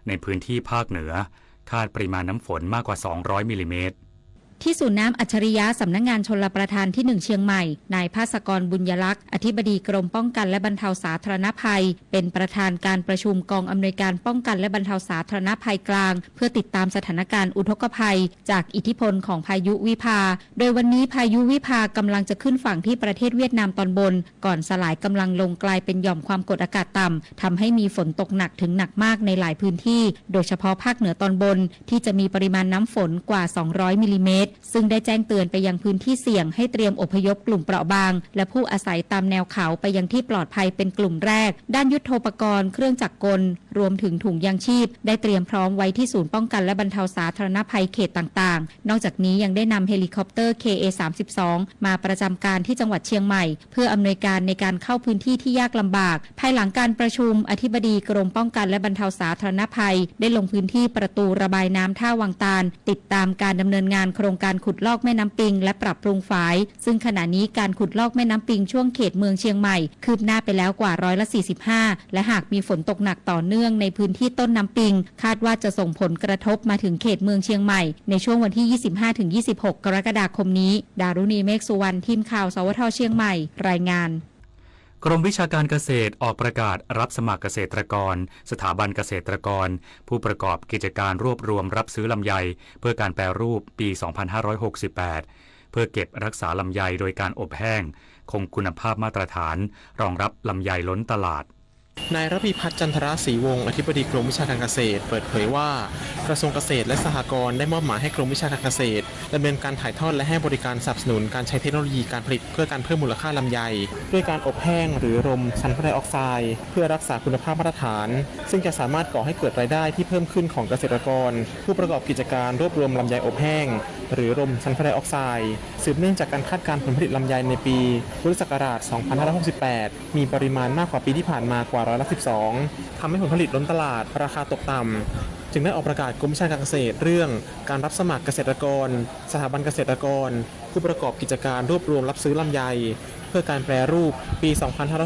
ในพื้นที่ภาคเหนือคาดปริมาณน้ำฝนมากกว่า200มิลลิเมตรที่ศูนย์น้ำอัจฉริยะสำนักงานชลประทานที่1เชียงใหม่นายภาสกรบุญยลักษณ์อธิบดีกรมป้องกันและบรรเทาสาธารณภัยเป็นประธานการประชุมกองอำนวยการป้องกันและบรรเทาสาธารณภัยกลางเพื่อติดตามสถานการณ์อุทกภัยจากอิทธิพลของพายุวิภาโดยวันนี้พายุวิภากำลังจะขึ้นฝั่งที่ประเทศเวียดนามตอนบนก่อนสลายกำลังลงกลายเป็นหย่อมความกดอากาศต่ำทำให้มีฝนตกหนักถึงหนักมากในหลายพื้นที่โดยเฉพาะภาคเหนือตอนบนที่จะมีปริมาณน้ำฝนกว่า200มิลลิเมตรซึ่งได้แจ้งเตือนไปยังพื้นที่เสี่ยงให้เตรียมอพยพกลุ่มเปราะบางและผู้อาศัยตามแนวเขาไปยังที่ปลอดภัยเป็นกลุ่มแรกด้านยุทโธปกรณ์เครื่องจักรกลรวมถึงถุงยางชีพได้เตรียมพร้อมไว้ที่ศูนย์ป้องกันและบรรเทาสาธารณภัยเขตต่างๆนอกจากนี้ยังได้นำเฮลิคอปเตอร์ KA-32 มาประจำการที่จังหวัดเชียงใหม่เพื่ออำนวยการในการเข้าพื้นที่ที่ยากลำบากภายหลังการประชุมอธิบดีกรมป้องกันและบรรเทาสาธารณภัยได้ลงพื้นที่ประตูระบายน้ำท่าวังตาลติดตามการดำเนินงานโครงการขุดลอกแม่น้ำปิงและปรับปรุงฝายซึ่งขณะนี้การขุดลอกแม่น้ำปิงช่วงเขตเมืองเชียงใหม่คืบหน้าไปแล้วกว่า45%และหากมีฝนตกหนักต่อเนื่องในพื้นที่ต้นน้ำปิงคาดว่าจะส่งผลกระทบมาถึงเขตเมืองเชียงใหม่ในช่วงวันที่ 25-26 กรกฎาคมนี้ดารุณีเมฆสุวรรณทีมข่าวสวทเชียงใหม่รายงานกรมวิชาการเกษตรออกประกาศรับสมัครเกษตรกรสถาบันเกษตรกรผู้ประกอบกิจการรวบรวมรับซื้อลำไยเพื่อการแปรรูปปี 2568 เพื่อเก็บรักษาลำไยโดยการอบแห้งคงคุณภาพมาตรฐานรองรับลำไยล้นตลาดนายระพีพัฒน์จันทรศรีวงศ์อธิบดีกรมวิชาการเกษตรเปิดเผยว่ากระทรวงเกษตรและสหกรณ์ได้มอบหมายให้กรมวิชาการเกษตรดำเนินการถ่ายทอดและให้บริการสนับสนุนการใช้เทคโนโลยีการผลิตเพื่อการเพิ่มมูลค่าลำไยด้วยการอบแห้งหรือรมซัลเฟอร์ไดออกไซด์เพื่อรักษาคุณภาพมาตรฐานซึ่งจะสามารถก่อให้เกิดรายได้ที่เพิ่มขึ้นของเกษตรกรผู้ประกอบกิจการรวบรวมลำไยอบแห้งหรือรมซัลเฟอร์ไดออกไซด์สืบเนื่องจากการคาดการณ์ผลผลิตลำไยในปีพุทธศักราช 2568 มีปริมาณมากกว่าปีที่ผ่านมากว่า12%ทำให้ผลผลิตล้นตลาดราคาตกต่ำจึงได้ออกประกาศกรมวิชาการเกษตรเรื่องการรับสมัครเกษตรกรสถาบันเกษตรกรผู้ประกอบกิจการรวบรวมรับซื้อลำไยเพื่อการแปรรูปปี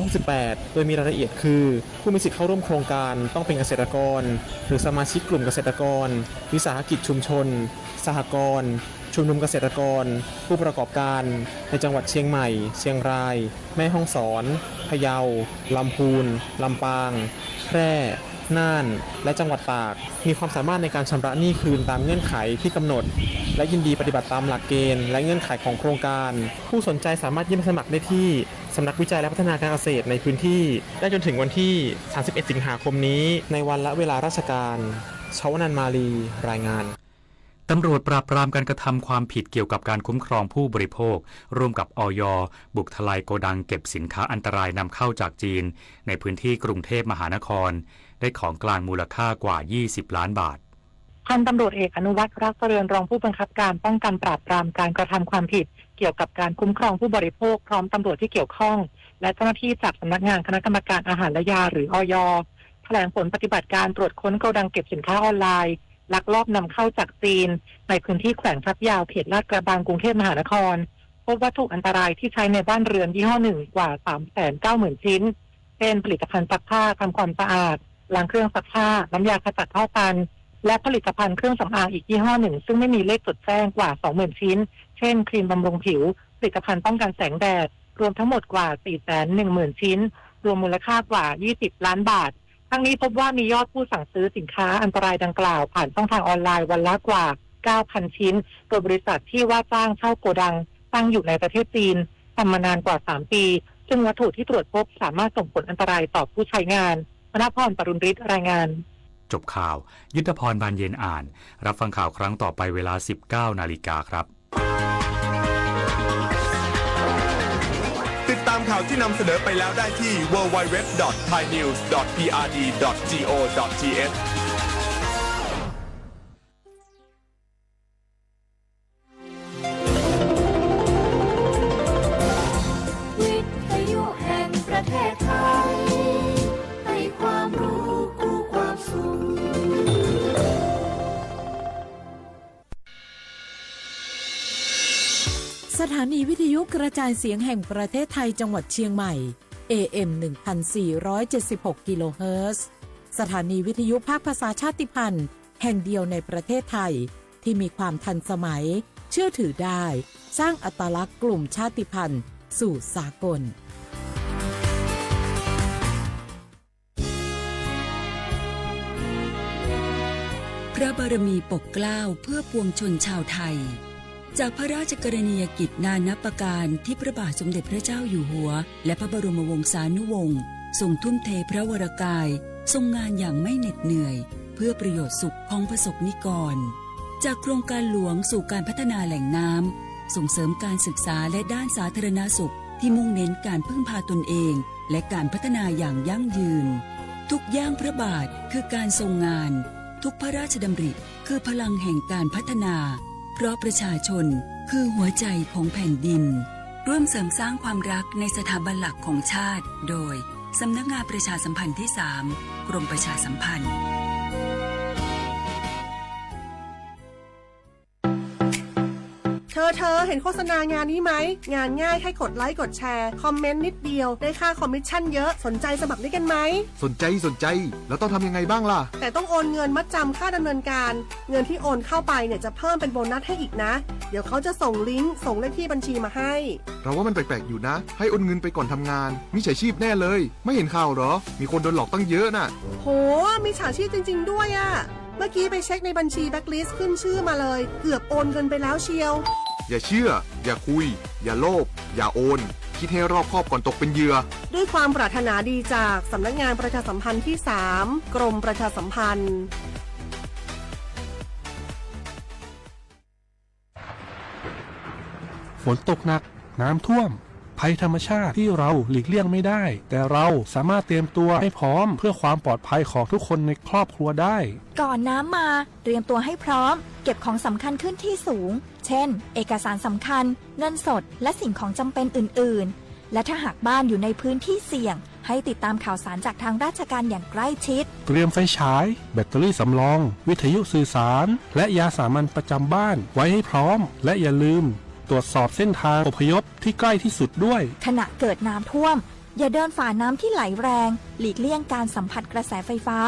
2568 โดยมีรายละเอียดคือผู้มีสิทธิเข้าร่วมโครงการต้องเป็นเกษตรกรหรือสมาชิกกลุ่มเกษตรกรวิสาหกิจชุมชนสหกรณ์ชุมนุมเกษตรกรผู้ประกอบการในจังหวัดเชียงใหม่เชียงรายแม่ฮ่องสอนพะเยาลำพูนลำปางแพร่น่านและจังหวัดตากมีความสามารถในการชำระหนี้คืนตามเงื่อนไขที่กำหนดและยินดีปฏิบัติตามหลักเกณฑ์และเงื่อนไขของโครงการผู้สนใจสามารถยื่นสมัครได้ที่สำนักวิจัยและพัฒนาการเกษตรในพื้นที่ได้จนถึงวันที่ 31 สิงหาคมนี้ในวันและเวลาราชการชวนันท์มาลีรายงานตำรวจปราบปรามการกระทำความผิดเกี่ยวกับการคุ้มครองผู้บริโภคร่วมกับอย.บุกทลายโกดังเก็บสินค้าอันตรายนำเข้าจากจีนในพื้นที่กรุงเทพมหานครได้ของกลางมูลค่ากว่า20ล้านบาทพันตำรวจเอกอนุวัฒน์รักเจริญรองผู้บังคับการป้องกันปราบปรามการกระทำความผิดเกี่ยวกับการคุ้มครองผู้บริโภคพร้อมตำรวจที่เกี่ยวข้องและเจ้าหน้าที่จากสำนักงานคณะกรรมการอาหารและยาหรืออย.แถลงผลปฏิบัติการตรวจค้นโกดังเก็บสินค้าออนไลน์ลักลอบนำเข้าจากจีนในพื้นที่แขวงทับยาวเขตลาดกระบังกรุงเทพมหานครพบวัตถุอันตรายที่ใช้ในบ้านเรือนยี่ห้อหนึ่งกว่า 390,000 ชิ้นเป็นผลิตภัณฑ์ซักผ้าทำความสะอาดล้างเครื่องซักผ้าน้ำยาขจัดท่อตันและผลิตภัณฑ์เครื่องสำอางอีกยี่ห้อหนึ่งซึ่งไม่มีเลขจดแจ้งกว่า 20,000 ชิ้นเช่นครีมบำรุงผิวผลิตภัณฑ์ป้องกันแสงแดดรวมทั้งหมดกว่า 410,000 ชิ้นรวมมูลค่ากว่า20ล้านบาททั้งนี้พบว่ามียอดผู้สั่งซื้อสินค้าอันตรายดังกล่าวผ่านช่องทางออนไลน์วันละกว่า 9,000 ชิ้นโดยบริษัทที่ว่าจ้างเช่าโกดังตั้งอยู่ในประเทศจีนทำมานานกว่า3ปีซึ่งวัตถุที่ตรวจพบสามารถส่งผลอันตรายต่อผู้ใช้งานมณพร ปรุณฤทธิ์รายงานจบข่าวยุทธพรบานเย็นอ่านรับฟังข่าวครั้งต่อไปเวลา 19 นาฬิกาครับติดตามข่าวที่นำเสนอไปแล้วได้ที่ www.thainews.prd.go.thวิทยุแห่งประเทศไทยให้ความรู้กู้ความสุขสถานีวิทยุกระจายเสียงแห่งประเทศไทยจังหวัดเชียงใหม่ AM 1476 กิโลเฮิรตซ์ สถานีวิทยุภาคภาษาชาติพันธุ์แห่งเดียวในประเทศไทยที่มีความทันสมัยเชื่อถือได้สร้างอัตลักษณ์กลุ่มชาติพันธุ์สู่สากลพระบารมีปกเกล้าเพื่อปวงชนชาวไทยจากพระราชกรณียกิจนานับประการที่พระบาทสมเด็จพระเจ้าอยู่หัวและพระบรมวงศานุวงศ์ทรงทุ่มเทพระวรกายทรงงานอย่างไม่เหน็ดเหนื่อยเพื่อประโยชน์สุขของประสบนิกรจากโครงการหลวงสู่การพัฒนาแหล่งน้ำส่งเสริมการศึกษาและด้านสาธารณสุขที่มุ่งเน้นการพึ่งพาตนเองและการพัฒนาอย่างยั่งยืนทุกย่างพระบาทคือการทรงงานทุกพระราชดำริคือพลังแห่งการพัฒนาเพราะประชาชนคือหัวใจของแผ่นดินร่วมเสริมสร้างความรักในสถาบันหลักของชาติโดยสำนักงานประชาสัมพันธ์ที่ 3 กรมประชาสัมพันธ์เธอเห็นโฆษณางานนี้ไหมงานง่ายแค่กดไลค์กดแชร์คอมเมนต์นิดเดียวได้ค่าคอมมิชชั่นเยอะสนใจสมัครด้วยกันไหมสนใจแล้วต้องทำยังไงบ้างล่ะแต่ต้องโอนเงินมัดจำค่าดำเนินการเงินที่โอนเข้าไปเนี่ยจะเพิ่มเป็นโบนัสให้อีกนะเดี๋ยวเขาจะส่งลิงก์ส่งเลขที่บัญชีมาให้เราว่ามันแปลกๆอยู่นะให้โอนเงินไปก่อนทำงานมิจฉาชีพแน่เลยไม่เห็นข่าวเหรอมีคนโดนหลอกตั้งเยอะน่ะโหมีมิจฉาชีพจริงๆด้วยอะเมื่อกี้ไปเช็คในบัญชีแบ็คลิสต์ขึ้นชื่อมาเลยเกือบโอนเงินไปแล้วเชียวอย่าเชื่ออย่าคุยอย่าโลภอย่าโอนคิดให้รอบคอบก่อนตกเป็นเหยื่อด้วยความปรารถนาดีจากสำนักงานประชาสัมพันธ์ที่ 3 กรมประชาสัมพันธ์ฝนตกหนักน้ำท่วมภัยธรรมชาติที่เราหลีกเลี่ยงไม่ได้แต่เราสามารถเตรียมตัวให้พร้อมเพื่อความปลอดภัยของทุกคนในครอบครัวได้ก่อนน้ำมาเตรียมตัวให้พร้อมเก็บของสำคัญขึ้นที่สูงเช่นเอกสารสำคัญเงินสดและสิ่งของจำเป็นอื่นๆและถ้าหากบ้านอยู่ในพื้นที่เสี่ยงให้ติดตามข่าวสารจากทางราชการอย่างใกล้ชิดเตรียมไฟฉายแบตเตอรี่สำรองวิทยุสื่อสารและยาสามัญประจำบ้านไว้ให้พร้อมและอย่าลืมตรวจสอบเส้นทางอพยพที่ใกล้ที่สุดด้วยขณะเกิดน้ำท่วมอย่าเดินฝ่าน้ำที่ไหลแรงหลีกเลี่ยงการสัมผัสกระแสไฟฟ้า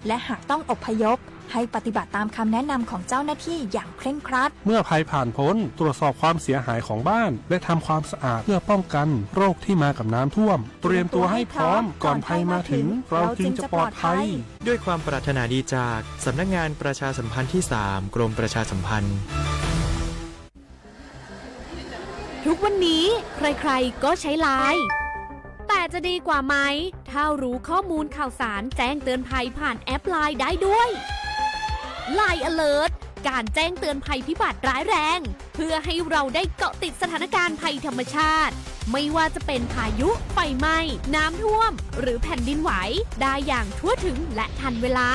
และหากต้องอพยพให้ปฏิบัติตามคำแนะนำของเจ้าหน้าที่อย่างเคร่งครัดเมื่อภัยผ่านพ้นตรวจสอบความเสียหายของบ้านและทำความสะอาดเพื่อป้องกันโรคที่มากับน้ำท่วมเตรียมตัวให้พร้อมก่อนภัยมาถึงเราจึงจะปลอดภัยด้วยความปรารถนาดีจากสำนักงานประชาสัมพันธ์ที่ 3 กรมประชาสัมพันธ์ทุกวันนี้ใครๆก็ใช้ไลน์แต่จะดีกว่าไหมถ้ารู้ข้อมูลข่าวสารแจ้งเตือนภัยผ่านแอปไลน์ได้ด้วย Line Alert การแจ้งเตือนภัยพิบัติร้ายแรงเพื่อให้เราได้เกาะติดสถานการณ์ภัยธรรมชาติไม่ว่าจะเป็นพายุไฟไหม้น้ำท่วมหรือแผ่นดินไหวได้อย่างทั่วถึงและทันเวลา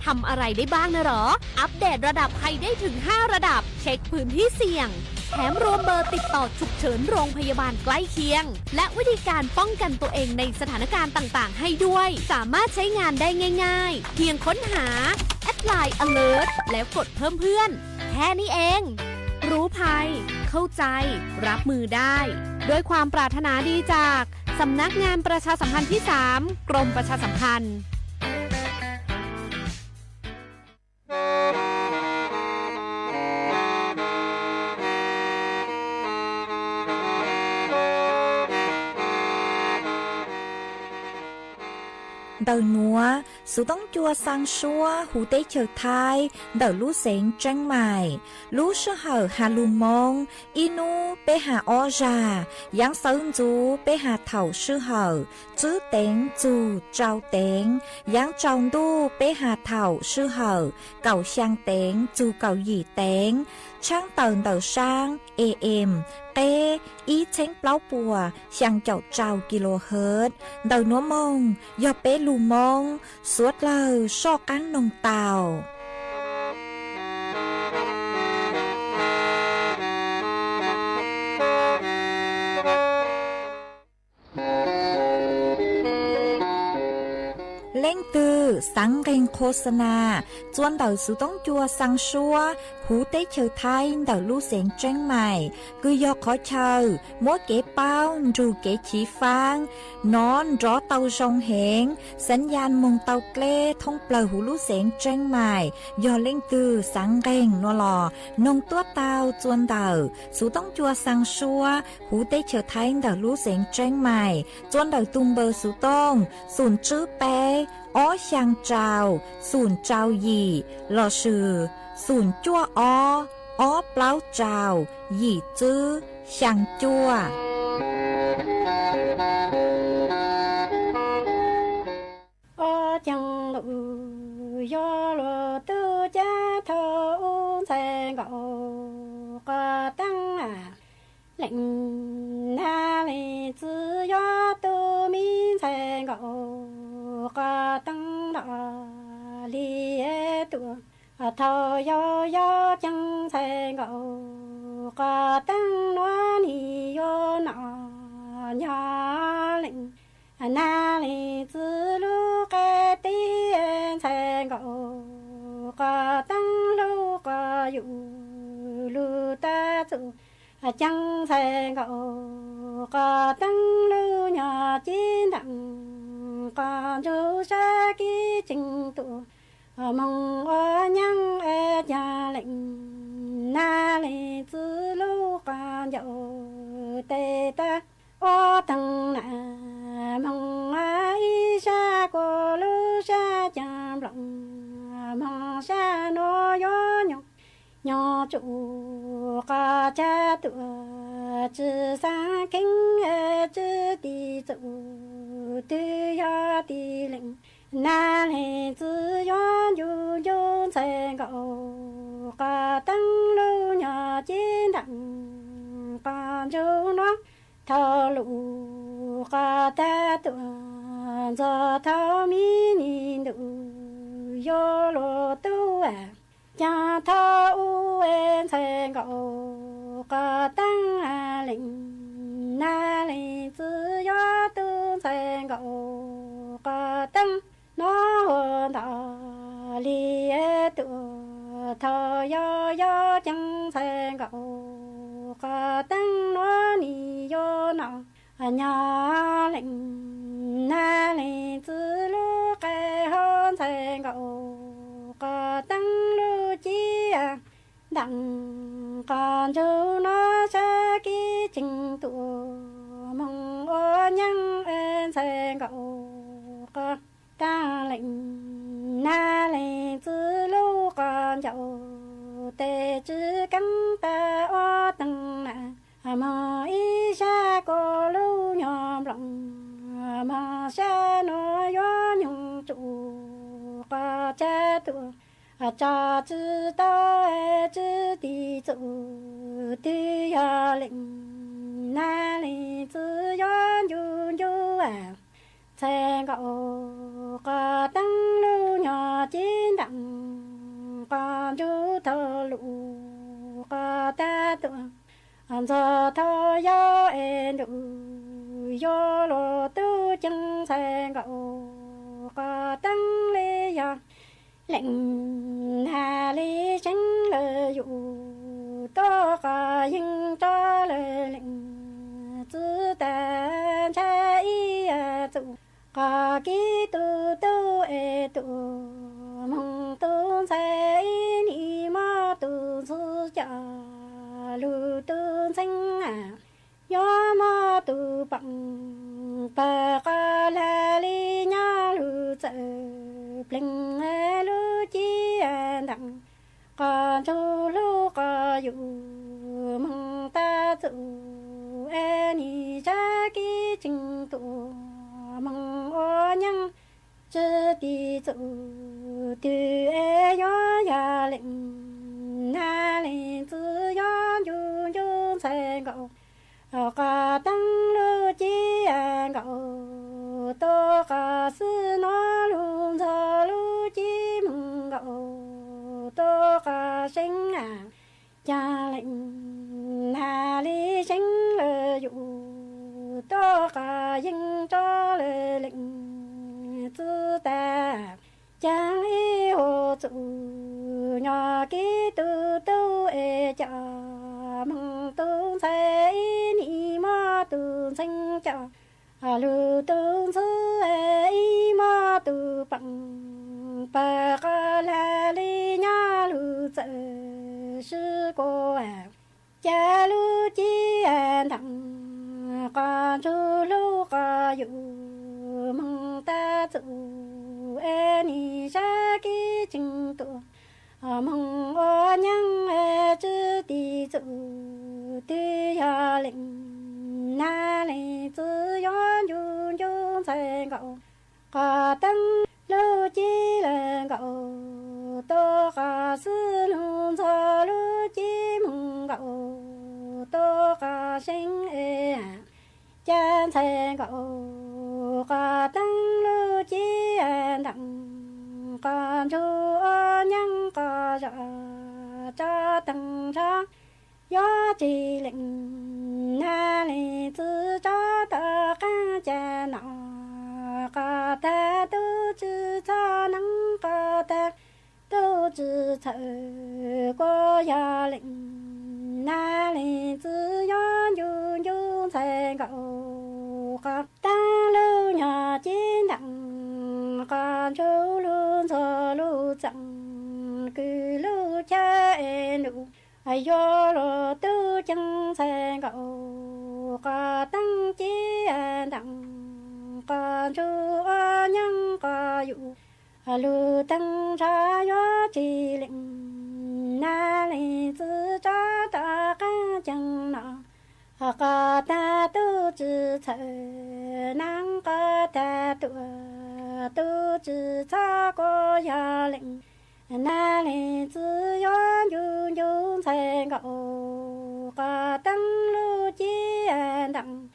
ทำอะไรได้บ้างนะหรออัปเดตระดับภัยได้ถึง5ระดับเช็คพื้นที่เสี่ยงแถมรวมเบอร์ติดต่อฉุกเฉินโรงพยาบาลใกล้เคียงและวิธีการป้องกันตัวเองในสถานการณ์ต่างๆให้ด้วยสามารถใช้งานได้ง่ายๆเพียงค้นหาLine Alert แล้วกดเพิ่มเพื่อนแค่นี้เองรู้ภัยเข้าใจรับมือได้ด้วยความปรารถนาดีจากสำนักงานประชาสัมพันธ์ที่ 3 กรมประชาสัมพันธ์Đầu núa, sự tống chua sang xua, hủ tế chờ thai, đầu lũ xén trăng mài, lũ sơ hở hà lù mông, inu bê hà o ra, giáng sơn chú bê hà thảo sư hở, chứ tén chú trao tén, giáng tròng đu bê hà thảo sư hở, cầu sang tén chú cầu dì tén, trang tờn đầu sang, em, tê, ý chén pláu bùa, sang chậu trao kHz, đầu núa mông, do bê lù mông, suốt lờ so cán nông tàu. Lên từ สังเกงโฆษณาจวนเดาสุต้องจัวสังชัวหูเตเชอไทยเดาลู่เสียงเจ้งใหม่คือยอกขอเชอมัวเก๋เป้าจูเก๋ฉีฟางนอนรอเตาชงเหงสัญญาณมงเตาเกล้ท่องเปล่าหูลู่เสียงเจ้งใหม่ยอเล่งตือสังเกงนัวหลอนงตัวเตาจวนเดาสุต้องจัวสังชัวหูเตเชอไทยเดาลู่เสียงเจ้งใหม่จวนเดาตุมเบอร์สุต้องศูนย์จื้อเป้อ้อช่างเจ้าศูนย์เจ้าหยี่หล่อชื่อศูนย์จั่วอ้อเปล่าเจ้าหยี่จื้อช่างจั่วอ้อจังลูยอโลตูจ้าทอแสงก็ตั้งเล่งนาลีจื้อยอตูมีแสงก็ตั้งดอลีตัวทอยอยอจังแสงก็ตั้งนัวนีโยนอยอเล่งนาลีจื้อลูกตีแสงก็ตั้งลูกอยู่ลูตาจูจังแสงก็ตั้งลูหยาจีนังก็จูชากีจิงตัวมองยังยาเล่งนาลีจื้อลูกโยเตตาโอตังนามองชาโกลูชาจามหลงมองชาโนโยยงยอจูกาจาตัวจื้อสาคิงจื้อตีจูตือยอตีเล่งนาลีจื้อยอนอยู่ยนเซงก็ตั้งลูหยาจีนังก็จูน้องทอลูกาตาตัวจะทอมีนิดูโยโลตัวจะทออูเอ็นเซงก็ตั้งเล่งนาลีจื้อยอตูเซงก็ตั้งน้อดอลีตัวทอยอยอจังเซงก็ตั้งนัวนีโยนอยาเล่งนาลีจื้อลูกฮอนเซงก็ตั้งลูจีดังก่อนจูนอชากีจิงตัวมองโอยังเอ็นเซงก็ตาเล่งนาลีจื้อลูกโยเตจื้อกันตาโอตังนามาอีชาโกลูยอมหลงมาชาโนยอยงจูก็จะตัวจาจื้อตาจื้อตีจูตียาเล่งนาลีจื้อยอนอยู่อยู่เซงก็ตั้งลูหยาจีนังก็จูทอลูก็ตาตัวจะทอยอเอ็นดูโยโลตูจังแสงก็ตั้งเลยาเล่งนาลีจังเลยอยู่ตัวก็ยิงจอเลยเล่งจื้อแต่ใช้จูก็กีตูตูเอตูมองตูใส่นี่มาตูสุจาลูตูสิงยอมาตูปังปากาลาลีญาลูเจเปล่งลูจีดังก็จูลูก็อยู่มองตาจูเอนี่ชากีจิงตัวมองโอยังจื้อตีจูตือเอยอยาเล่งนาลีจื้อยอนอยู่ยูเซงก็ตั้งลูจีก็ตัวก็ซื้อนอลูจอลูจีมึงก็ตัวก็เซ็งจาเล่งนาลีเซ็งเลยอยู่ตัวก็ยิงจอเลยเล่งจื้อแต่ chẳng y hồ chủ nhỏ ký tu tu e cha mong tu sai ni ma tu sinh cha lu tu sư e ma tu bằng ba ca la li nha lu tự sư cô à cha lu chi an thằng con chú lu ca yu mong ta tự e ni sa ki chinh tu mong o nhang e chư ti tự ti ya lệnh na lệnh tự yon yun yun sai gạo ca tăng lu chi là gạo tô ca sư luôn cho lu chi mong gạo tô ca sinh e chan sai gạo ca tăng lu chi an đặng con chú nhang ca cha tăng cha gió chỉ lệnh na lì tư cha ta ca cha nọ ca ta tu chư cha nắng ca ta tu chư thở có ya lệnh na lì tư gió yun yun sai gạo ca ta lưu nhà chiến đặng con chú luôn cho lu chẳng cứ lu cha em đủ ai do lo tu chẳng sai gạo ca tăng chí an đặng con chú nhang ca yu lu tăng ra gió chỉ lệnh na lệnh tư cha ta ca chẳng nọ ca ta tu chư thở năng ca ta tu chư cha có ya lệnh na lệnh tư yon yun yun sai gạo ca tăng lu chi an đặng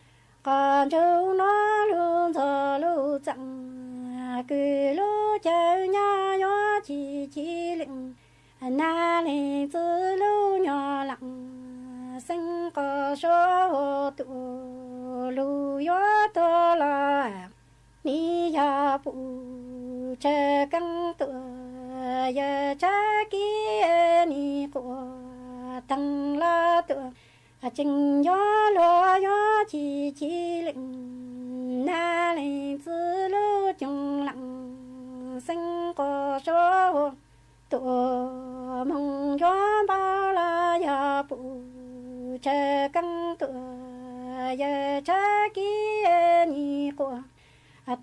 con chú nó luôn cho lu chẳng cứ lu chơi nha gió chỉ lệnh na lệnh tư lu nhỏ lặng sinh có số hồ tụ lu gió to là ni ya phụ chờ căng tựa giờ cha kia ni của tăng la tựa chừng gió lo gió chỉ lệnh na lệnh tư lu chung lặng sinh có số hồ tụ mong gió bao la ya phụ chờ căng tựa giờ cha kia ni của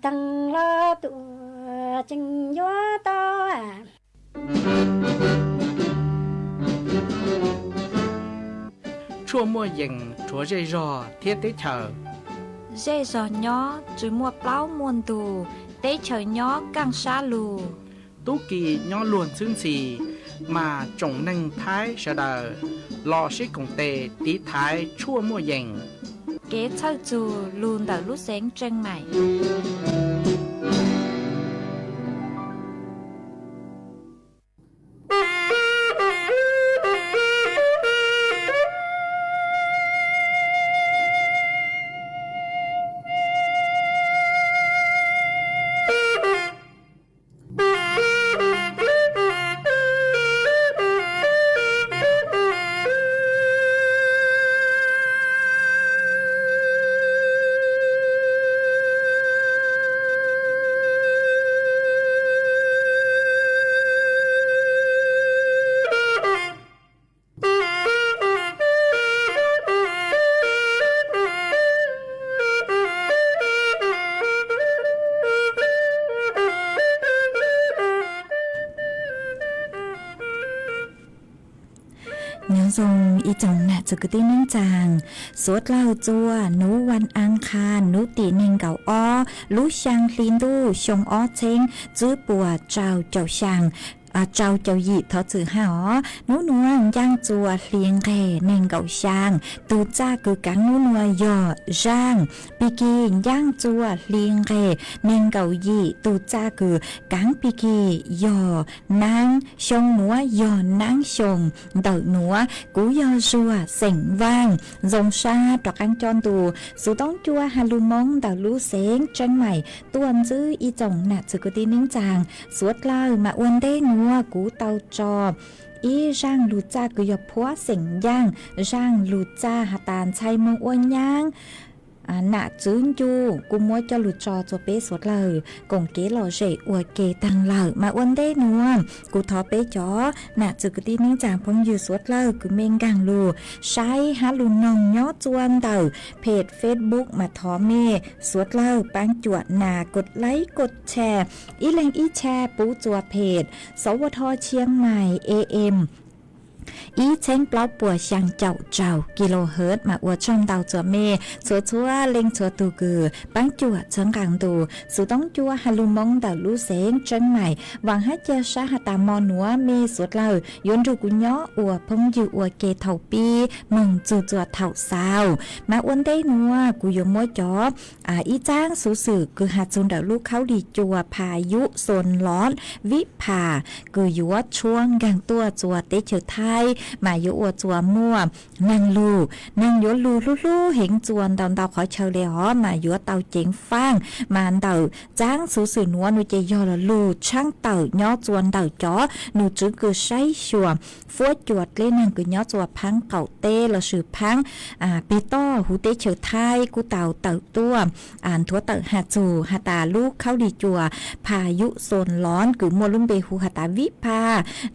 tăng la tựa chừng gió to à chua mua dừng chúa dây rò thiết tế chờ dây giò nhỏ chỉ mua plau muôn tù tế chờ nhỏ càng xa lù tú kỳ nhỏ luôn xương xì mà trồng nâng thái sợ đờ lò xí cùng tề tí thái chua mua dừng kế thơ dù luôn đỡ lúc sáng chân mày dùngอีจงน่ะจะกึตินึ่งจางสวดเล่าจัวนูวันอังคารนูตีหนึ่งเก่าอ้อรู้ช่างลินดูชงอ้อเชงจื้อปัวเจ้าเจ้าช่าง เจ้าหยีทอจือหานูนัวย่างจัวเลียงแก่เน่งเก่าช่างตูจ้าคือกังนูนัวย่อจ้างปีกีย่างจัวเลียงแก่เน่งเก่ายีตูจ้าคือกังปีกีย่อนางชงนัวย่อนางชงเต่านัวกูย่อจัวเสียงว่างจงชาตอกอังจอนตูสุต้องจัวฮาลูมงเต่าลู่เสียงจังใหม่ตัวนจื้ออีจงหนักจือกตีนิ่งจางสวดเล่ามาอวนได้นัวกูเต่าจอบอีร่างลูจ้ากุยพัวเสียงย่างร่างลูจ้าหาตานชัยมงอ้วนย่างหน้าจื้นอยู่กูมัวจะหลุดจอจะเป๊ะสดเลยกงเก๋หล่อเฉยอวดเกตังเหล่ามาอ้วนได้นัวกูทอเป๊ะจ๋อหน้าจื้อกตีนิ่งจางพงอยู่สดเลยกูเมงกังลูใช้ฮาลูนองย้อจวนเต่าเพจเฟซบุ๊กมาทอเมสวดเล่าปังจวดหน้ากดไลค์กดแชร์อีแรงอีแชร์ปูจัวเพจสวทเชียงใหม่ AMอีเช้งเปล่าปัวช่างเจ้ากิโลเฮิรตซ์มาอวดช่องดาวจัวเมชัวเล็งชัวตูกือปังจัวเชิงกลางตูสุต้องจัวฮาลูมงดาวลู่เซงเชิงใหม่หวังให้เจอชาหตามอนัวเมสวดเล่ายนดูกุญย้ออวดพงอยู่อวดเกเถาปีมึงจัวเถาสาวมาอ้วนได้นัวกูยมมวยจอบอีจ้างสูสื่อคือหาจุนดาวลูกเขาดีจัวพายุโซนร้อนวิภาคืออยู่ว่าช่วงกลางตัวจัวเตเฉยไทยมาอยู่อวดจัวมั่วนางยลูลู่เห็นจวนดาวขอเชลเลยฮอมาอยู่เตาเจ๋งฟางมาเตาจ้างสูสื่อนัวนูเจยอละลูช่างเตาย่อจวนเตาจ๋อนูจื้อคือใช้ชัวฟัวจวดเล่นนั่งคือย่อจัวพังเก่าเต้ละสื่อพังปีต้อหูเตเฉยไทยกูเตาตัวทั่วเตาหาจูหาตาลูกเข้าดีจัวพายุโซนร้อนคือมัวลุ่มเบหูหาตาวิภา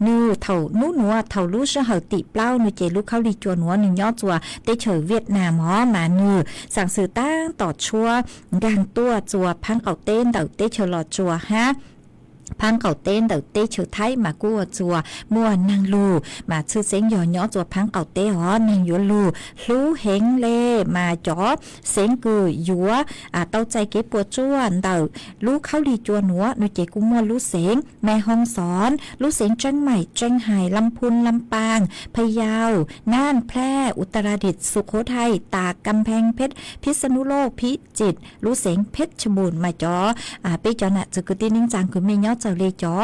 นูเถานูนัวเถาลูเสหติเปล่านูเจลูกเข้าดีจัวนัวหนึ่งย่อจัวเตเฉยเวียดนามหอมานูสั่งสื่อตั้งต่อชัวกางตัวจัวพังเก่าเต้นเตาเตเฉยหลอดจัวฮะพังเก่าเต้นเต่าเต้เฉยไทยมากู้จัวมัวนางลูมาชื่อเสียงย่อจัวพังเก่าเต้หอนางยัวลูเฮงเล่มาจ๋อเสียงกือยัวเต้าใจเก็บปวดจ้วนเต่าลูเข้าดีจัวหนัวนูเจกูมัวลูเสียงแม่ห้องสอนลูเสียงเจ้งใหม่เจ้งไห่ลำพูนลำปางพะเยาน่านแพร่อุตรดิตถ์สุโขทัยตากกำแพงเพชรพิษณุโลกพิจิตรลูเสียงเพชรบูรณ์มาจ๋อไปจ๋อน่ะจะกุตินิ่งจางคือไม่ย่อเจ้าเลยจ๋อ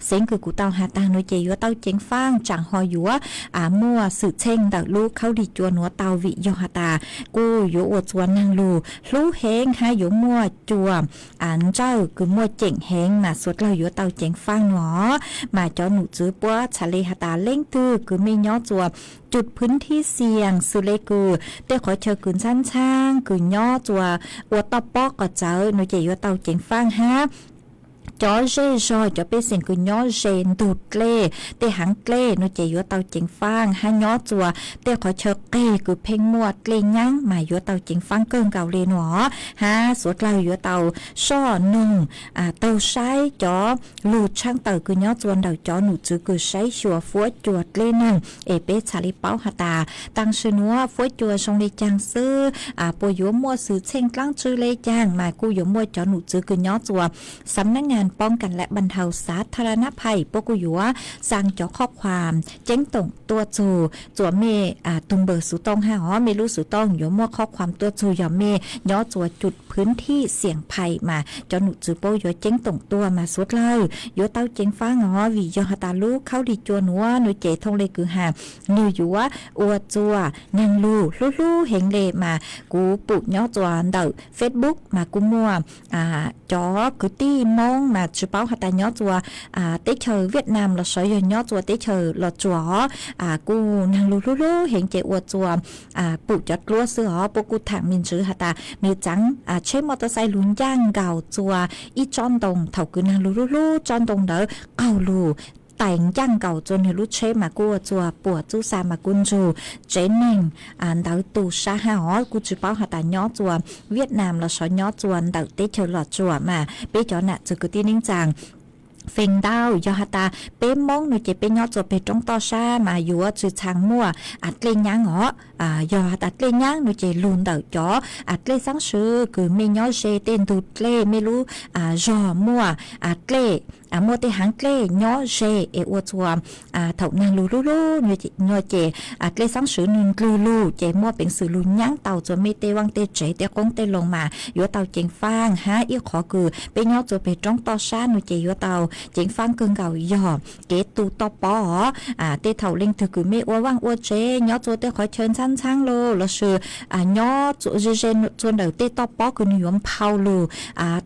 เสียงคือกูเตาหาตางนูเจยัวเต้าเจ๋งฟางจางหอยัวมั่วสืบเช่งเต่าลูกเข้าดีจัวหนัวเตาวิยอหาตากูยัวอวดจวนนางลูเฮงหายัวมั่วจัวเจ้าคือมั่วเจ๋งเฮงมาสวดเรายัวเตาเจ๋งฟางหนอมาจ๋อหนูจื้อปัวชะเลหาตาเล่งตื้อคือไม่ย่อจัวจุดพื้นที่เสี่ยงสุเลกูเต้ขอเชิญกืนชั้นช่างกืนย่อจัวอวดตอปอกก็เจอหนูเจยัวเตาเจ๋งฟางฮะจอเจจอยจะเป็นเสียงกุญย้อเจนดูดเกลเตหังเกลนูเจยัวเตาเจิงฟางฮะย้อจัวเตขอเชิกเกคือเพ่งมวดเกลยั้งมายัวเตาเจิงฟางเกิงเก่าเลนหวฮะสวดเรายัวเตาช่อนุ่งเตาใช้จอลูช่างเตากุญย้อจวนเดาจอหนูจือคือใช้ชัวฟัวจวดเลนังเอเปชาลิเป้าหาตาตังชื่อนัวฟัวจวดทรงเลจังซื้อปยัวมัวซื้อเช่งกลางชื่อเลจังมากูยัวมัวจอหนูจือกุญย้อจัวสำนักงานป้องกันและบรรเทาสาธารณภัยปกุยัวสร้างจอข้อความเจ้งตงตัวจูจัวเมตุงเบอร์สุตองฮะอ๋อเมลูสุตองยัวมั่วข้อความตัวจูยอเมย่อจัวจุดพื้นที่เสี่ยงภัยมาจอหนุจือโปยัวเจ้งตงตัวมาสุดเล่ายัวเต้าเจ้งฟ้าอ๋อวิยอหตาลูเข้าดีจัวหนัวหนูเจทงเลคือหาหนูยัวอวดจัวนางลูเฮงเลมากูปุกย่อจัวเดาเฟซบุ๊กมากูมัวจอคือตีมงมาจือเป้าหาตาย่อจัวเตเชอเวียดนามเราใช้ย่อจัวเตเชอเราจัวกูนางลูเห็นเจอวดจัวปุกจัดกลัวเสือปกูถังมินซื้อหาตามีจังใช้มอเตอร์ไซค์ลุ้นย่างเก่าจัวอีจอนตรงเท่าคือนางลูจอนตรงเด้อเก่าลูแต่งย่างเก่าจนรู้เชมากูจัวปวดจูซามากุนจูเจนิงดาวตูชาฮาอ๋อกูจือเป้าหาตาย่อจัวเวียดนามเราใช้ย่อจัวดาวเตเชอหลอดจัวมาไปจอน่ะจือกุตีนิ่งจางเฟงดาวยอหตาเป้มงหนูเจเป็นยอดจบไปจงต่อชามาอยู่จือช้างมั่วอัดเกลงยังเหรอ giờ đặt lên nhang nó chỉ luôn đầu chó lên sáng sớm cứ mấy nhó xe tên tụt lên mấy lú giò mua lên mua tới hàng lên nhó xe ở chùa thầu nàng lú như chị lên sáng sớm lú chị muaเป็นสื่อลุnhang tàu cho mấy tê quăng tê chế tê con tê lồng mà yếu tàu chỉnh phang há yếu khó cứ bên nhó cho bên trong to xa nó chị yếu tàu chỉnh phang cơn gạo giò kế tu to bó tê thầu linh thực cứ mấy uo quăng uo chế nhó cho tê khỏi chơi sáng sáng lô là sự nhó cho gen cho đầu tê to bó cứ nhiều phao lô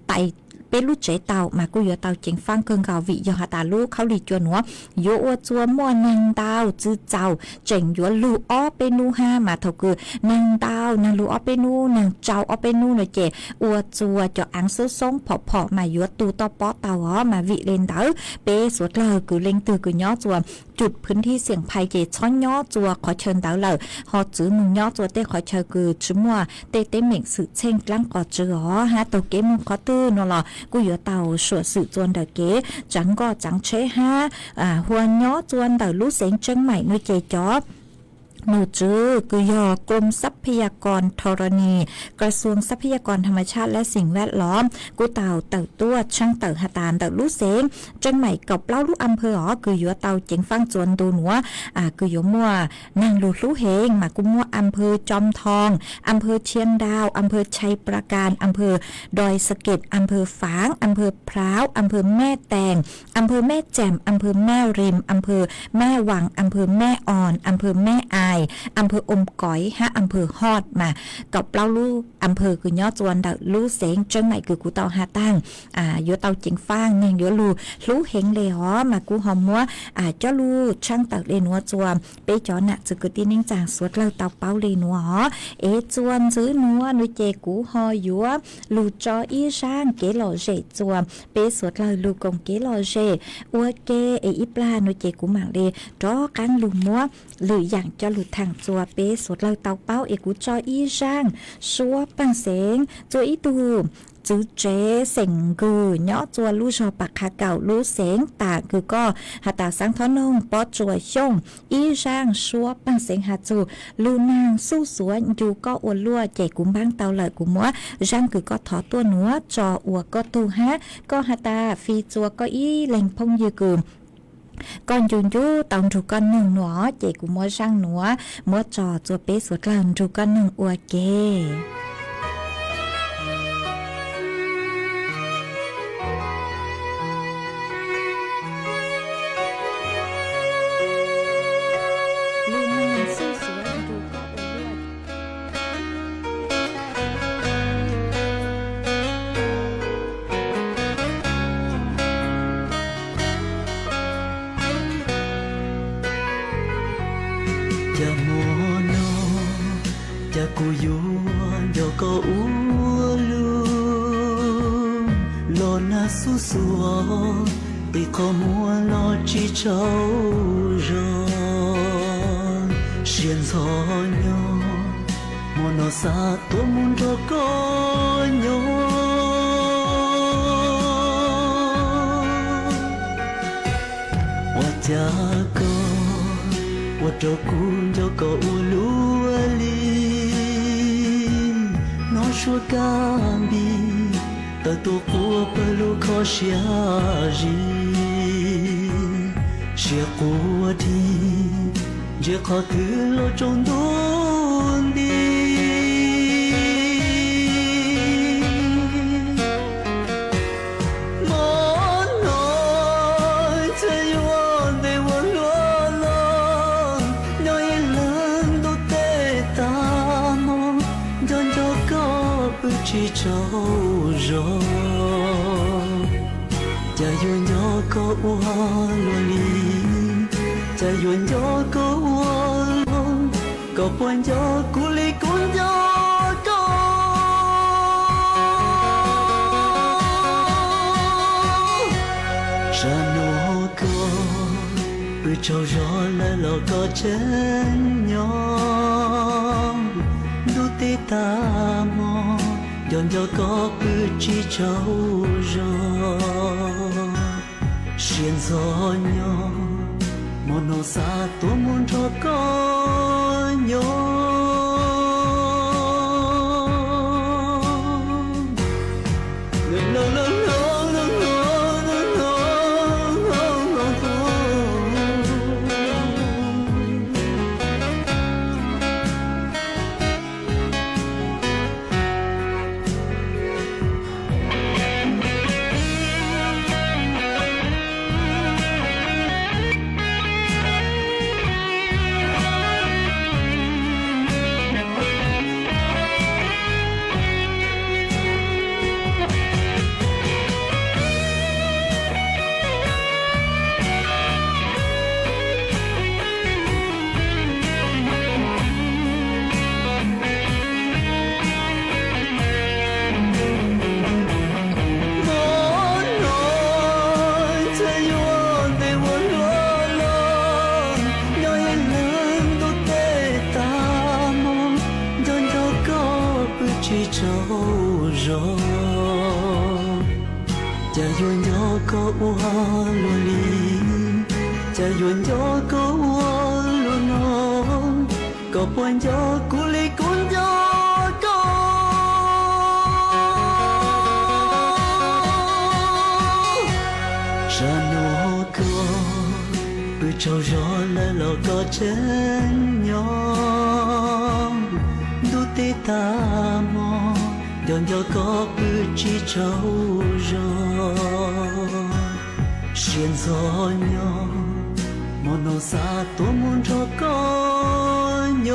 tạiเป็นลูกเจ๋เต่ามากูอยู่เต่าเจ๋งฟังเกิงเก่าวิยอหาตาลูกเขาหลีจวนหัวโยอวจัวมัวนางดาวจื้อเจ้าเจ๋งยัวลูอ้อเป็นนูห้ามาเท่าคือนางดาวนางลูอ้อเป็นนูนางเจ้าอ้อเป็นนูหน่อยเจ๋อวจัวจะอังซื้อซงพอมายัวตูต่อป้อเต่าอ๋อมาวิเลนเต่าเป้สวดเลยคือเล็งตือคือย่อจัวจุดพื้นที่เสี่ยงภัยเจ๋ช้อนย่อจัวขอเชิญเต่าเลยหอจื้อมึงย่อจัวเต้ขอเชิญคือชิมัวเต้เหม่งสื่อเช่งกลางกอดจื้ออ๋อฮะตัวเก๋มึงขอตื้อนอหรอกูอยู่เต่าsửa sự chuồn đời kế chẳng có chẳng chế ha hoa nhó chuồn đời lú xén chân mày nuôi chè chóหนูจื้อคือยอกรมทรัพยากรธรณีกระทรวงทรัพยากรธรรมชาติและสิ่งแวดล้อมกูเต่าตัวช่างเต่าหาตานเต่าลู่เสงจังใหม่กับเล่าลู่อำเภออ๋อคือยัวเต่าเจ๋งฟังจวนดูหนัวคือยัวมัวนางลู่ลู่เฮงมากูมัวอำเภอจอมทองอำเภอเชียงดาวอำเภอชัยปราการอำเภอดอยสะเก็ดอำเภอฝางอำเภอพร้าวอำเภอแม่แตงอำเภอแม่แจ่มอำเภอแม่ริมอำเภอแม่วังอำเภอแม่อ่อนอำเภอแม่อายอำเภออมก๋อยฮะอำเภอฮอดมากับเล่าลู่อำเภอคือย่อจวนดาวลู่เสงจังไหนคือกูเตาหาตั้งยัวเตาจิงฟางเนี่ยยัวลู่เฮงเลยฮอมากูหอมมัวเจ้าลู่ช่างเตาเลยนัวจวนเป้จอน่ะจะกูตีนิ่งจางสวดเล่าเตาเป้าเลยนัวฮอจวนซื้อนัวนุเจกูฮอยัวลู่จออีช่างเกหล่อเจจวนเป้สวดเล่าลู่กงเกหล่อเจอัวเกอีปลานุเจกูหมางเลยจอกันลู่มัวหรืออย่างเจ้าลู่ทางจัวเป้สดเราเตาเป้าเอกูจออีช่างชัวปังเสงจัวอีตูจื้อเจเสงกือเนาะจัวลู่ชอปักขาเก่าลู่เสงตาคือก็หาตาสังทอนงปอจัวช่งอีช่างชัวปังเสงหาจูลู่นางสู้สวนอยู่ก็อวลัวเจกุมบ้างเตาเลยกุมัวช่างคือก็ถอตัวหนัวจออัวก็ตูฮะก็หาตาฟีจัวก็อีเล็งพงยืกือcon chun chú tòng chú con nương nó chị cũng mua sang nữa mua trò cho bé suốt lần chú con nương ua kê cô yuan do có u lu lo na su suo bị có mua lo chỉ cháu rồi xiên gió nhỏ mua nó xa tôi muốn cho có nhỏ wa cha có wa cho kun cho có u lu li chúa cam bi tờ tu của pelu khó xia gì xia của đi chỉ khó cứ lo trong đốn đi món nói chơi yuan để buồn lo lo nói lớn đôi tê ta mong dần cho có chỉ cháu rồi cha yuan gió có hoa luôn đi cha yuan gió có hoa luôn có buồn gió cú li cuốn gió có cha nó có bữa trâu gió lại lo có chân nhỏ đu tê ta mò dọn cho có bữa chỉ cháu rồi xiên gió nhỏ một nụ xa tôi muốn cho có nhỏ 路里，จะยวนยอก็วัวลุนองก็ปวนยอกุลิกุนยอก็ฉันโอก็ไปเจ้ารอและเราก็เช่นยอดูติตามอเดินยอก็ไปจีเจ้ารอ现在鸟，莫弄啥多么着个鸟。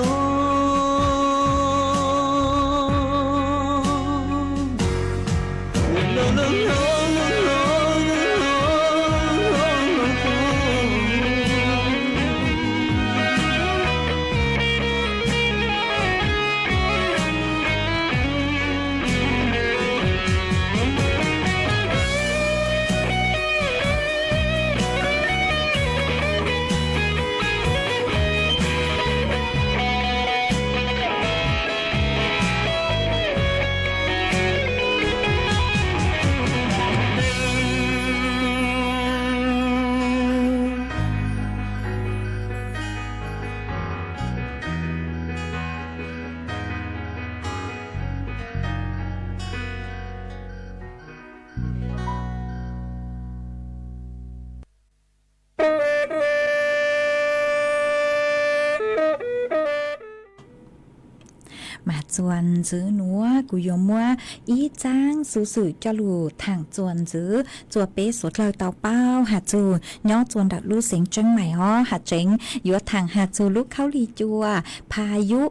mà chuan giữ núa của yếm mua ý trang sự sự cho lù thẳng chuan giữ chùa bé sốt lời tàu bao hạt chù nhó chuan đặt lú xính chân mày ho hạt chính yếu thẳng hạt chù lúc khâu lì chùaพายุ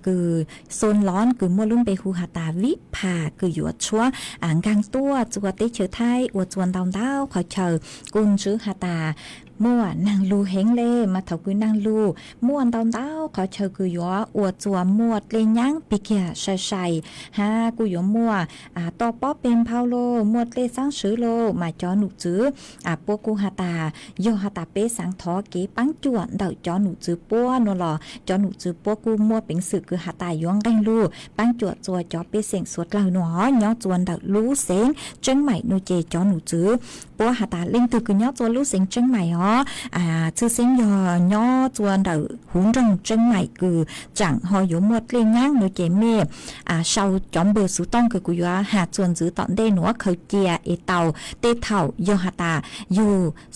คือโซนร้อนคือมัวลุ่มไปหูหาตาวิผาคือหยวดชัวกลางตัวจัวเตเฉอไทยอวดจวนดาวดาวขอเชอกุนชื้อหาตามั่วนางลูเฮงเล่มาเถาคือนางลูม่วนดาวดาวขอเชอคือหยวอวดจัวมวดเลยยังปีเกียใส่ฮะกูหยวมั่วต่อป๊อเป็นพาวโลมวดเลยสร้างซื้อโลมาจอหนุจื้อปัวกูหาตาโยหาตาเป้สังทอเก๋ปังจวนเดาจอหนุจื้อปัวนัวหล่อจอหนุจื้อปัวกูมัวเป็นสื่อคือหาตาย้องกันลูปังจวดจัวจอเป้เสียงสวดเหล่าหนอย่อจวนเดารู้เสียงจังใหม่นูเจจอหนุจื้อปัวหาตาเล่งตือคือย่อจวนรู้เสียงจังใหม่ชื่อเสียงย่อจวนเดาหุ่นรงจังใหม่คือจังหออยู่หมดเลยงั้งนูเจเมชาวจอมเบอร์สุต้องคือกูย่าหาจวนจื้อตอนเดหนัวเขาเจียเอเตาเตเท่าโยหาตาอยู่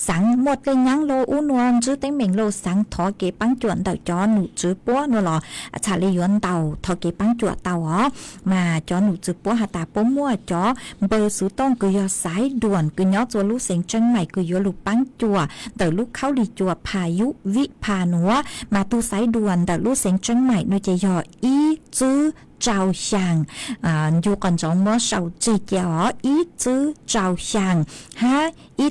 สังหมดเลยงั้งโลอุนวนจื้อเต็งเหม่งโลสังทอเกปังจวนเดาจอหนุจื้อปัวนัวหล่อชาลียวนเตาทอเกปังจวดเตามาจอหนุจื้อปัวหาตาป้มัวจอเบอร์สุต้องคือย่อสายด่วนคือย่อจวนลูกเสียงจังใหม่คือย่อลูกปังจัวเดาลูกเข้าลีจัวพายุวิพาหนัวมาตูสายด่วนเดาลูกเสียงจังใหม่นูเจยออีจื้อเจ้าช่างอยู่กันจงมัวเสาจีเกียวอีจื้อเจ้าช่างฮะอี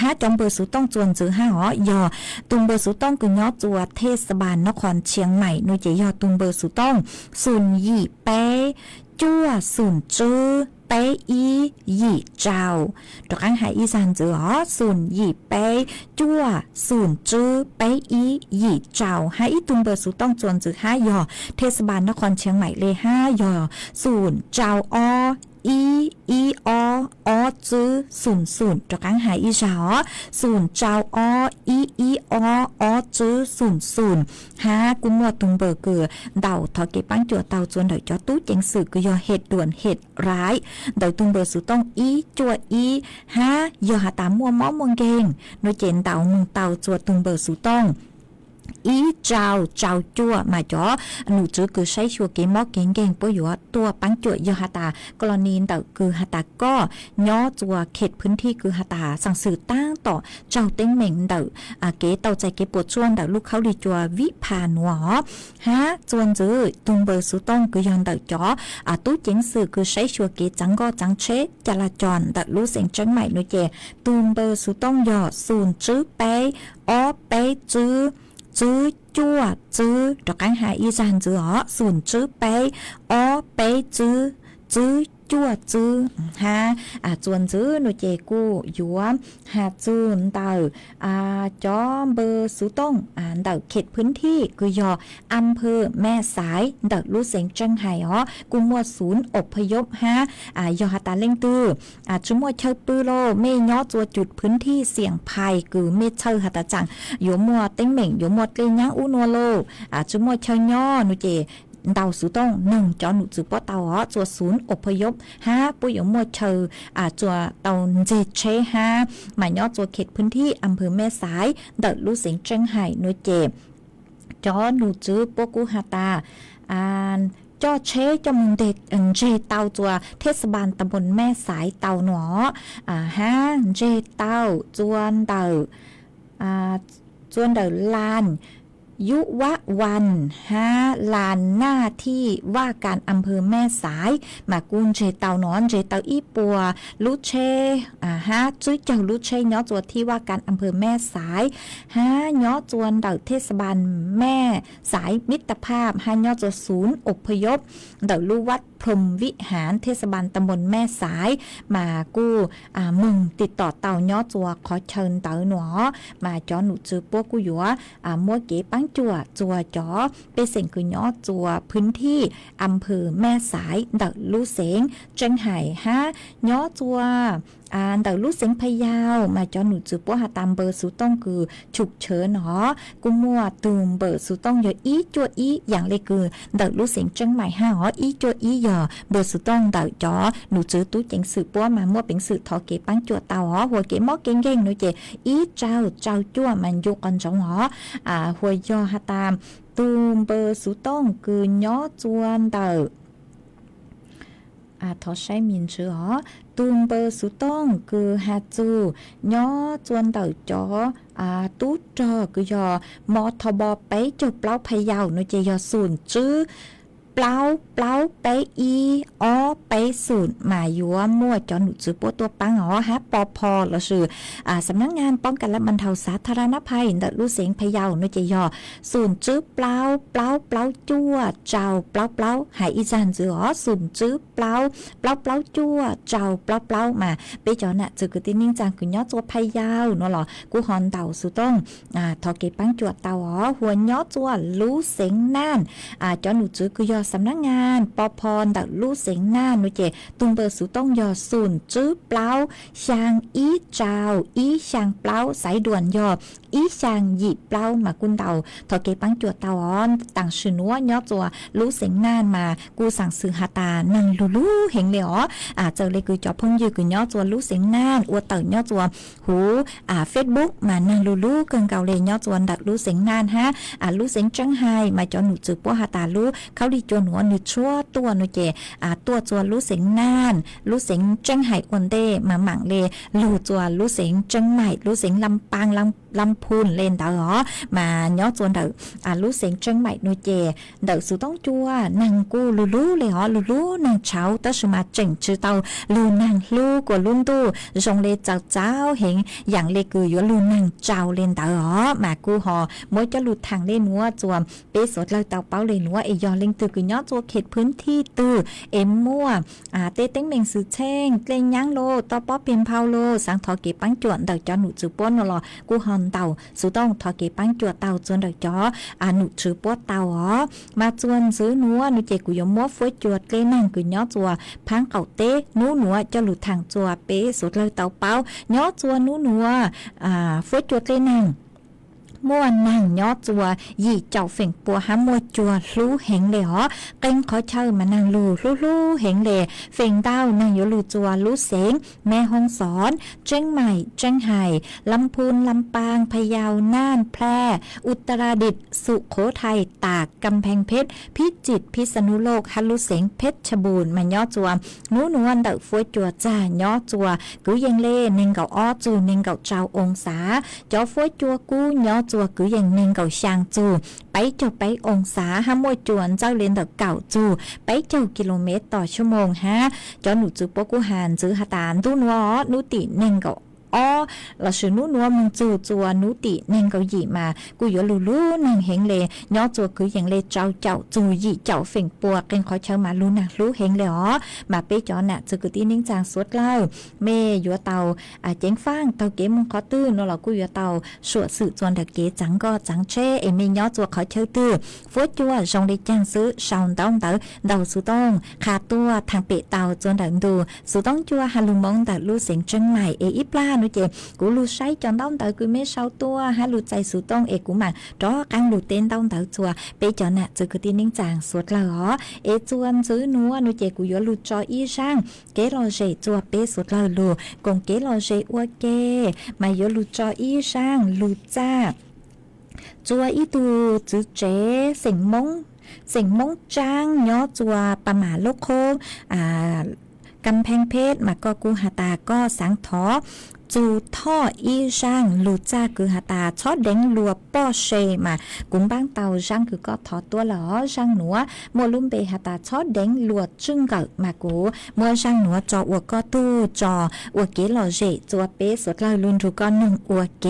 ฮะจอมเบอร์สุต้องจวนจื้อฮะยอตุงเบอร์สุต้องคือยอจัวเทศบาลนครเชียงใหม่นูเจยอตุงเบอร์สุต้องซุนยี่เป้จั่วซุนจื้อเป้อียี่เจ้าดอกอังหายอีสานจื้อซุนยี่เป้จั่วซุนจื้อเป้อียี่เจ้าให้อีตุงเบอร์สุต้องจวนจื้อห้ายอเทศบาลนครเชียงใหม่เลยห้ายอซุนเจ้าอีอจื้อศูนย์ดอกอังหายอีสาศูนย์เจ้าอีจื้อศูนย์ฮะกุมัวตุงเบอร์เกือเดาทอเก็บปังจั่วเตาจวนเดาจอตู้เจงสื่อคือยอเหตุด่วนเหตุร้ายเดาตุงเบอร์สุต้องอีจั่วอีฮะยอหาตามัวม้อมวงเกงโนเจนเตามุงเตาจั่วตุงเบอร์สุต้องอีเจ้าจั่วมาจ่อหนูจื้อคือใช้ชัวเกมอเก่งปะอยู่ตัวปังจั่วยอหาตากรณีเต่าคือหาตาก็ย่อจั่วเขตพื้นที่คือหาตาสั่งสื่อตั้งต่อเจ้าเต็งเหม่งเต่าเก๋เต่าใจเก๋ปวดช่วงเต่าลูกเขาดีจั่ววิพาหนัวฮะจวนจื้อตุงเบอร์สุต้องคือยอนเต่าจ่อตู้เจ๋งสื่อคือใช้ชัวเก๋จังก็จังเชจราจรเต่ารู้เสียงจังใหม่หนูเจตุงเบอร์สุต้องยอศูนย์จื้อเป้เป้จื้อจั่วจื้อดอกอังหาอีจานจื้อศูนย์จื้อเป้เป้จื้อ จื้อจั่วจื้อฮะจวนจื้อหนูเจกูหยวมหาจูนเต่าจอมเบอร์สุต้องเต่าเขตพื้นที่คือยออำเภอแม่สายเต่าลู่เสียงจังไห่กูมัวศูนย์อพยพฮะยอหาตาเล่งตื้อจุมัวเชอปื้อโลไม่ย้อจัวจุดพื้นที่เสี่ยงภัยคือเมเชอหาตาจังอยู่มัวเต็งเหม่งอยู่มัวเกยยังอุนัวโลจุมัวเชยย้อหนูเจเตาสูต้องหนึ่งจอหนุจือป้อเตาจัวศูนย์อพยพห้าปุยมัวเชอจัวเตาเจเชห้าหมายย่อจัวเขตพื้นที่อำเภอแม่สายเดอลู่เสียงเจียงไห่หน่วยเจ็บจอหนุจือปกูฮาตาจอเชจอมเด็กเจเตาจัวเทศบาลตำบลแม่สายเตาหนอฮะเจเตาจวนเตาจวนเตาลานยุววันลานหน้าที่ว่าการอำเภอแม่สายมากุนเจเตานอนเจเตาอีปัวลุเชจุ้ยเจ้าลุเชย้อจวดที่ว่าการอำเภอแม่สายย้อจวนเดาเทศบาลแม่สายมิตรภาพย้อจวดศูนย์อพยพเดาลุวัดพรหมวิหารเทศบาลตำบลแม่สายมากู้มึงติดต่อเต่าย้อจัวขอเชิญเต่าหนอมาจอหนูจือปัวกูหยัวมัวเก๋ปังจัวจอเป็นเสียงคือย้อจัวพื้นที่อำเภอแม่สายเดาลู่เสงเจิงไห่ย้อจัวเดาลู่เสียงพยาวมาจอหนูจือปัวหาตามเบอร์สูต้องคือฉุกเฉินกุมัวตูมเบอร์สูต้องยออีจัวอีอย่างเลยคือเดาลู่เสียงเจิงใหม่อีจัวอีเบอร์สุต้องเต่าจอหนูจื้อตู้เจ๋งสื่อปัวมามั่วเป็นสื่อทอเก็บปังจัวเต่าหัวเก็บมอเก่งๆหนูเจอีเจ้าจั่วมันยุกันจังหัวยอฮาตามตูมเบอร์สุต้องคือย้อจวนเต่าทอใช้มินชื่อตูมเบอร์สุต้องคือฮาจูย้อจวนเต่าจอตู้จอคือยอมอทบไปจบเปล่าพยาวหนูเจยอศูนย์จื้อเปล่าไปอีไปสูตรมายัวมั่วจอหนุจือปัวตัวปังปพละชื่อสำนักงานป้องกันและบรรเทาสาธารณภัยเดลู่เสียงพะเยาหนูจะยอศูนย์จื้อเปล่าจั่วเจ้าเปล่าหายอีจานจื้อศูนย์จื้อเปล่าจั่วเจ้าเปล่ามาไปจอน่ะจื้อคือตินิ่งจังคือย่อจัวพะเยาเนาะหรอกูฮอนเต่าสุต้องทอเก็บปังจัวเต่าหัวย่อจัวลู่เสียงน่านจอหนูจื้อคือยอสำนักงานปพดักลู่เสียงหน้าหนูเจตุงเบอร์สูต้องยอศูนย์จื้อเปล่าช่างอีเจ้าอีช่างเปล่าสายด่วนยออีช่างหยิบเปล่ามากุนเต่าทอเกปังจัวเต่าต่างชื่อนัวยอจัวลู่เสียงหน้ามากูสั่งซื้อหาตานังลูเห็นเลยเจอเลยกูจอพงยืกูยอจัวลู่เสียงหน้าอวดเต่ายอจัวหูเฟซบุ๊กมานังลูเกินเก่าเลยยอจัวดักลู่เสียงหน้าลู่เสียงจังไฮมาจอหนูจือปัวหาตาลู่เขาดีจวนหัวหนูชั่วตัวหนูเจตัวจัวลู่เสียงน่านลู่เสียงจังไห่อวนเดมาหมั่งเลลู่จัวลู่เสียงจังใหม่ลู่เสียงลำปางลำพูนเล่นเดอมาย้อจวนเดอลู่เสียงจังใหม่หนูเจเดอสูต้องจัวนางกูลู่เลยลู่นางเช้าตั้งสมาเจ๋งชื่อเตาลู่นางลู่กว่าลุ่นตู้จงเลเจ้าเห็นอย่างเลคืออยู่ลู่นางเจ้าเล่นเดอมากูมวยจะหลุดทางเล่นนัวจวมเป๊ะสดเลยเตาเป้าเลยนัวยอเล่งตือคือย้อจัวเขตพื้นที่ตื้อมั่วเต้เต็งเมงสือเช่งเกลงยังโลตอป๊อเปียนเผาโลสังทอเก็บปังจวนเดาจอหนูจือป้อนนอกูฮอนเต่าสูต้องทอเก็บปังจวนเต่าจวนเดาจอหนูจือป้อเต่ามาจวนซื้อนัวหนูเจกูยมัวฟวยจวดเกลนั่งกูย้อจัวพังเก่าเต้นัวจะหลุดทางจัวเป๊สุดเลยเต่าเป้าย้อจัวนัวฟวยจวดเกลนั่งม่วนนั่งย้อจัวยี่เจ้าเฝ่งปัวหามัวจัวรู้เห็นเลยเก่งขอเชิญมานั่งรู้เห็นเลยเฝ่งเต้านั่งอยู่ลู่จัวรู้เสียงแม่ห้องสอนเจียงใหม่เจียงไห่ลำพูนลำปางพะเยาน่านแพร่อุตรดิตถ์สุโขทัยตากกำแพงเพชรพิจิตรพิษณุโลกฮัลลุเสียงเพชรบูรณ์มาย้อจัวนู้นวันเดาฟวยจัวจ้าย้อจัวกูยังเล่เน่งเก่าอ้อจูเน่งเก่าเจ้าองศาจอฟวยจัวกูย้อจัวcứ dành nên cầu sang chu ไปจบไปองศาห้ามวยจวนเจ้าเลียนเดเก่าจูไปเจ้ากิโลเมตรต่อชั่วโมงฮะจอหนูจือปกูหานจือหาตานตู้นัวนุติเน่งเก่า อ้อเราชื่อนู้นัวมึงจู่จัวนู้ติเน่งเกาหยีมากูอยู่ลู่นางเฮงเลยย่อจัวคืออย่างเลยเจ้าจู่หยีเจ้าเฝ่งปัวเก่งขอเชิญมาลู่นะลู่เฮงเลยอ๋อมาเป้จอน่ะจะคือที่นิ่งจางสวดเล่าเมย์ยัวเตาเจ๊งฟ้างเตาเก๋มึงขอตื้นเรากูยัวเตาสวดสื่อจวนเด็กเก๋จังก็จังเช่เอเมย์ย่อจัวขอเชิญตื้อฟัวจัวจงได้จ้างซื้อชาวต้องเต๋อเดาสุต้องขาตัวทางเปะเตาจนเดินดูสุต้องจัวฮาลุมงแต่ลู่เสียงจังใหม่เออีปลาหนูเจกูลู่ใช้จนต้องเต๋อกูไม่เศร้าตัวฮาลู่ใจสุต้องเอกูมันรอกังลู่เต้นต้องเต๋อจัวเปจอนน่ะจะคือที่นิ่งจางสวดละหรอเอจวนซื้อนัวหนูเจกูยัวลู่จออีช่างเก๋รอเจจัวเปสวดละลู่กงเก๋รอเจอัวเกมายัวลู่จออีช่างลู่จ้าจัวอีตูจื้อเจสิงมงจางย่อจัวปะหมาโลกโคกำแพงเพชรมาก็กูหาตาก็สังทอจูท่ออีช่างลูจ้าคือหาตาชอดเด้งลัวป้อเชมากุ้งบ้างเตาช่างคือก็ทอตัวหลอช่างหนัวมัวลุ่มเบหาตาชอดเด้งลัวจึงเกิดมากูมัวช่างหนัวจออวก็ตู้จออวเกหล่อเจจัวเป๊สดเลยลุนทุกก้อนหนึ่งอวเก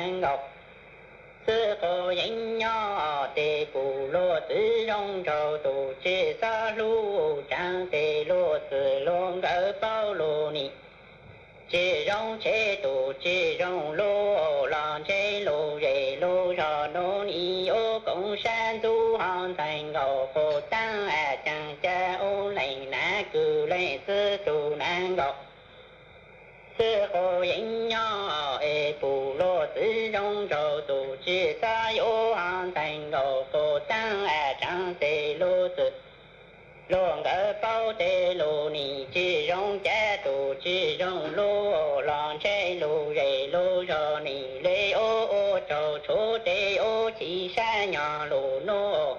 thành ngọc sư cô danh nhỏ tề bù lô tư rong trầu tù chế sa lu trang tề lô sư lô ngỡ bao lô nị chế rong chế tù chế rong lô lòng chế lô rề lô rò nô nị ô công san tu hòn thành ngọc phô tăng chẳng cha ô lành ná cử lệnh sư tù nàng ngọc sư cô danh nhỏ bù lô tư rong trầu tù chế sa ô hòn thành ngọc phô tăng chẳng tề lô sư lô ngỡ bao tề lô nị chế rong cha tù chế rong lô lòng chế lô rề lô rò nị lê ô ô trầu chô tề ô chỉ sa nhỏ lô nô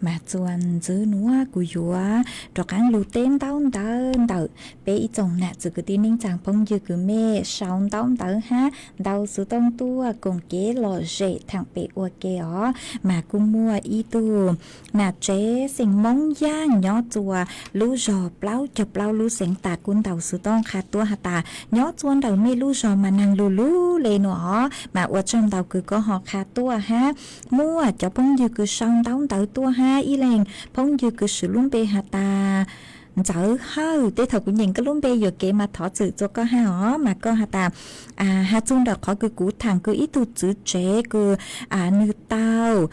mà chuan giữ núa của dúa trọ cán lù tên tao tao bé ý chồng nè giữ cái tin ninh chàng phong dư cứ mê sao tao ha đau sự tông tua cùng kế lò rễ thằng bé ua kế ó mà cũng mua ý tu nà chế sinh mong giang nhỏ chùa lú giò plau lú seng tà cún tàu sự tông khá tua hà tà nhỏ chuan đầu mê lú giò mà nàng lú lê nữa mà ua trong tàu cứ có họ khá tua ha mua cho phong dư cứ sao tao tua ha ý lên phong dư cứ sử luôn bê hà ta chở hơi tế thật cũng nhìn cái luôn bê giờ kể mà thọ sự cho có ha ó mà có hà ta hà chung đợt khó cứ cú thằng cứ ít tu chữ chế cứ nữ tao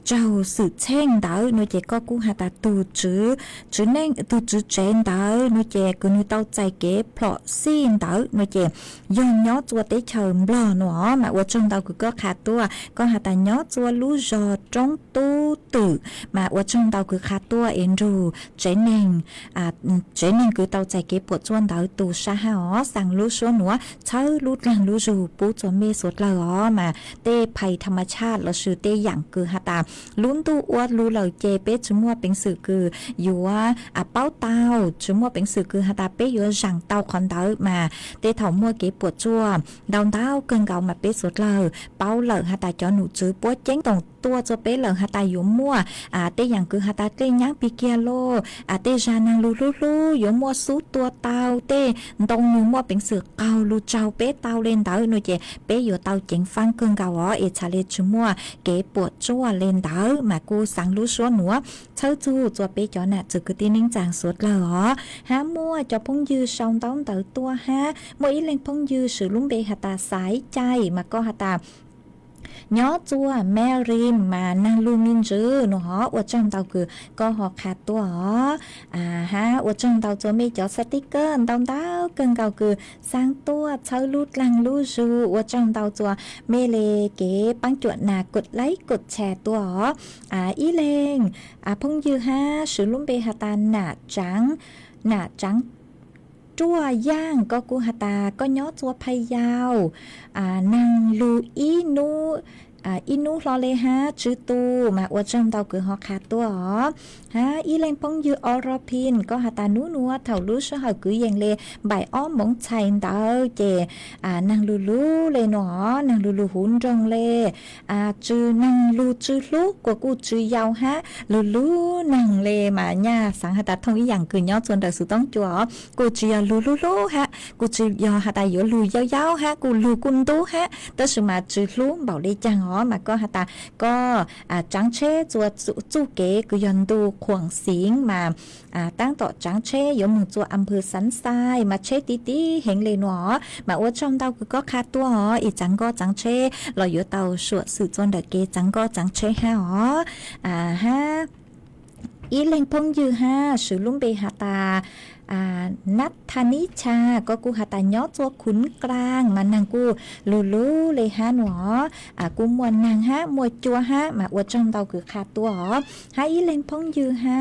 trâu sự chen đỡ nuôi trẻ có cú hà ta tu chữ nên tu chữ chế đỡ nuôi trẻ cứ nuôi tao chạy kế plọ xin đỡ nuôi trẻ dòng nhó chua tế chờ lò nữa mà ở trong tao cứ có khá tua có hà ta nhó chua lú giò trong tu tử mà ở trong tao cứ khá tua em ru chế nên cứ tao chạy kế bột chuan đỡ tu sa ha ó sang lú số nữa chớ lú làng lú ru bú cho mê sốt lờ ó mà têภัยธรรมชาติเราสื่อเตอย่างคือฮาตาลุ้นตู้อวดรู้เลยเจเป๊ะชั่วโมงเป็นสื่อคืออยู่ว่าเป้าเตาชั่วโมงเป็นสื่อคือฮาตาเป๊ะอยู่สั่งเตาคอนเตอมาเตถอมัวเก็บปวดจั่วดาวเต้าเกินเก่ามาเป๊ะสดเลยเป้าเลยฮาตาจอหนูจื้อปวดเจ๊งตรงตัวจะเป๊ะเลยฮาตาอยู่มั่วเตอย่างคือฮาตาเตยักปีเกียโลเตจานังลูอยู่มั่วสู้ตัวเตาเตตรงนูมั่วเป็นสื่อเก่าลูเจ้าเป๊ะเตาเล่นเตาหนูเจเป๊ะอยู่เตาเจ๋งฟังเกินเก่าอ๋อชาเลชั่วโมงเก็บปวดจั่วเล่นเตามากูสั่งรู้ชัวหนัวเช่าจูจั่วเป๊ะจอน่ะจือตีนิ่งจางสดเลยอ๋อหามั่วจะพงยืซองต้องเตาตัวฮะมั่วอีเล่นพงยืสื่อลุ้มเบหตาสายใจมาก็หตาnhỏ chua mẹ rim mà năng lu min chữ nó họ ở trong tàu cứ có họ khát tua họ ha ở trong tàu cho mẹ cho sticker tao cân cầu cứ sang tua chơi lút lăng lu su ở trong tàu cho mẹ lê kế băng chuột nà cột lấy cột chè tua họ ý lên phong dư ha sử luôn bê hà ta nà trắng chua giang có cu hà ta có nhó chua phay yao năng lu inu lo le ha chữ tu mà ở trong tàu cứ họ khát tua ó ha ý lên phong dư oropin có hà ta núa thầu lú số họ cứ dàn le bài ó mỏng chạy tao chè năng lu le nó năng lu hun rong le chữ năng lu chữ lu của cu chữ yao ha lu năng le mà nha sáng hà ta thông ý dạng cứ nhó chuan đời sự tông chùa cu chữ lu ha cu chữ yao hà ta yếu lu yao ha cu lu cun tu ha tới sự mà chữ lu bảo đi chăng mà có hà ta có trắng chế chùa chu kế cứ dần tu khoảng xính mà tăng tọ trắng chế giống một chùa âm phư sắn sai mà chế tí hình lên nó mà ở trong tàu cứ có khá tua hó ý trắng có trắng chế lo yếu tàu sửa sự chôn đợt kế trắng có trắng chế ha hó ha ý lên phong dư ha sử lũng bê hà taนัทธนิชาก็กูหาตาย้อตัวขุนกลางมันนางกูลูเลยฮะหนอกูมวนนางฮะมวยจัวฮะมาอวดจอมเตาคือขาดตัวหรอฮะอีเล่งพงยือฮะ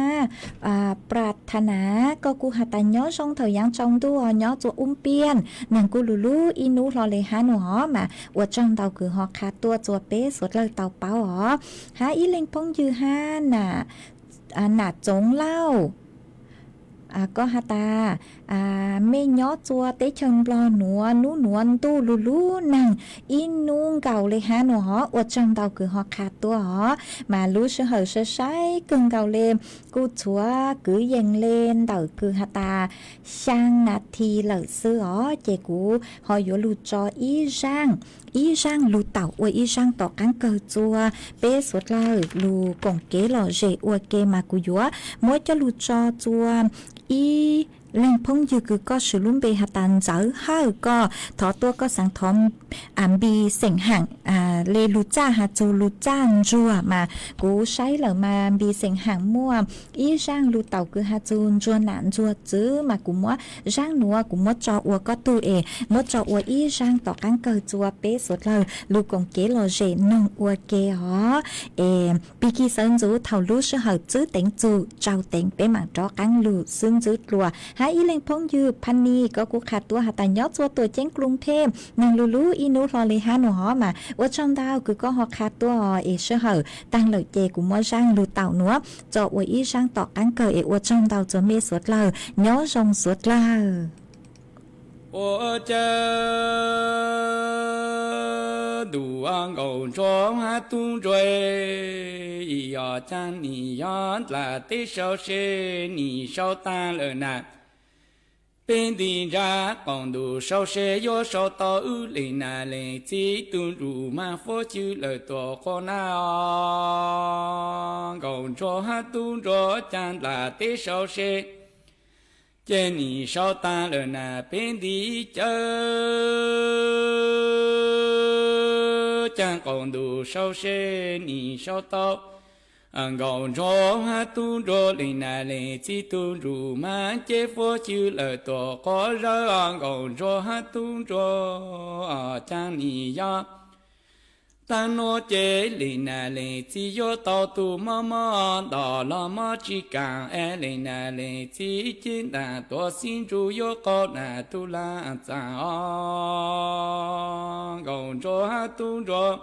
ปรารถนาก็กูหาตาย้อช่องเถยังจองตัวย้อตัวเปียนนางกูลูอีนูรอเลยฮะหนอมาอวดจอมเตาคือหอขาดตัวจัวเป๊ะสดเลยเตาเป้าหรอฮะอีเล่งพงยือฮะน่ะจงเล่า có ha ta mê nhó chua tế chân lo nua nú nuôn tu lú lú nàng in nuông cầu lê ha nô hó ở trong tàu cứ họ khát tua hó mà lú sơ hở sơ sái cưng cầu lê cú chúa cứ dành lên tàu cứ ha ta sang nát thì lỡ sư hó chè cú họ yếu lú cho ý rang lú tàu ở ý rang tỏ cán cờ chua bê suốt lơ lú cổng kế lò rễ ở kê mà cú yếu mỗi cho lú cho chua ý lên phong dư cứ có sự luôn bề hạt tàn dở hơi có thọ tua có sáng thom bị sảnh hạng lê lú cha hạt châu lú cha rùa mà cú sấy lờ mà bị sảnh hạng mua ý rang lú tàu cứ hạt châu rùa nạn rùa chứ mà cú mua rang nua cú mua cho ua có tu mua cho ua ý rang tỏ cán cờ chùa bế sốt lờ lú công kế lò rể nông ua kê hó bị kỳ sơn rú thầu lú sơ hở chứ tính chù trao tính bế mạng cho cán lú xương rú lùa hai ý lên phong dưพันนีก็กูขาดตัวหาตายอดตัวเจ้งกรุงเทพนางลูลูอีนูรอเลยฮาหนูฮอมาว่าช่องดาวคือก็ฮอขาดตัวเอเชอเหอตั้งเลยเจกูมัวร่างลูเต่าหนัวจอว่าอีร่างต่อกันเกยว่าช่องดาวจะเมสวดเลยย้อทรงสวดเลย我这杜安高中还东追，要将你要来的小事，你少担了难。本地人广东少些要少到里那里，几顿路嘛佛就了多可难啊！高中还东着将来的小事。见你少担了那边的酒，将公路少些你少到，高中还堵着里那里几堵住满街佛就了多个人，高中还堵着将你呀。但我这里那里只有到处妈妈到了妈只干哎里那里只见那多心主有高那都烂脏啊，工作还动着，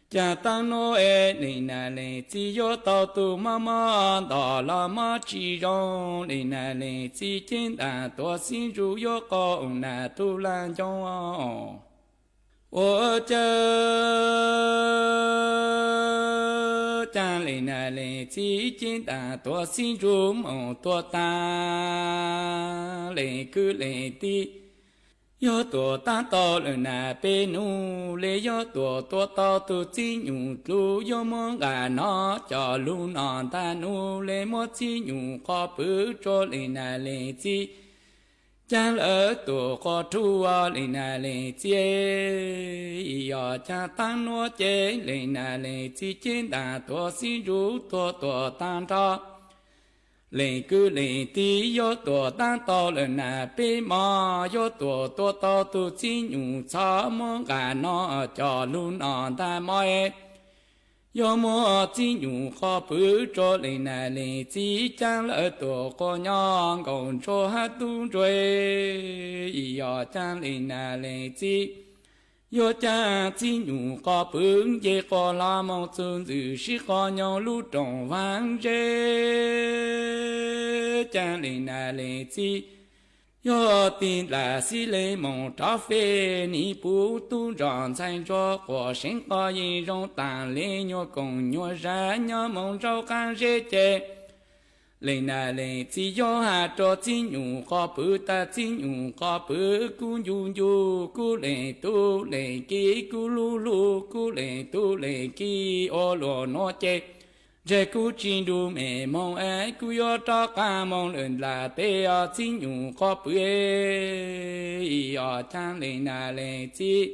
家当我哎里那里只有到处妈妈到了妈只用里那里只见那多心主有高那都烂脏啊。我这家里那里几间大多心中梦多大，那个那的要多大到了那边努力，要多到都金牛路要么干那叫路那大努力么金牛可不着里那里几。将了多个土啊，里那里接，要将当我接，里那里接见大多心如多当着，里个里地要多当到了那边嘛，要多到都金牛草么干那叫路那大么诶。要么金牛可不着里那里只将了多个娘公着还东追，要将里那里只要将金牛可不也可拉么村子是个娘路中万人，将里那里只。要定来是雷蒙招飞，你不懂让才着我身个一种当领月公月人娘蒙着干热节，雷那雷只要还着金牛个不得金牛个不咕悠悠咕雷嘟雷吉咕噜噜咕雷嘟雷吉哦罗诺节。这古进入美梦哎，古要找干梦人来对呀，金牛可不哎，要将来那来接，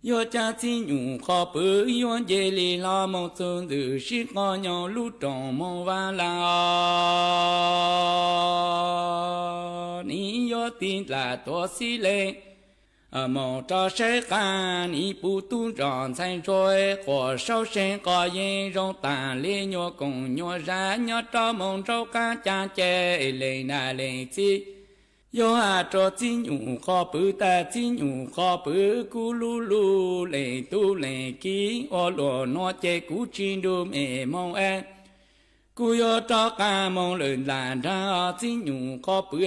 要将金牛可不用这里那梦中的是个娘路中梦完了啊，你要定来多些嘞。梦着谁干？你不懂让才追，或少身个人容单里月公月人月着梦着干家姐来那来接，要按着金牛可不得金牛可不咕噜噜来都来给我罗诺这古进入美梦哎。cú yo cho cả mong lớn làn ra chính nhung có bự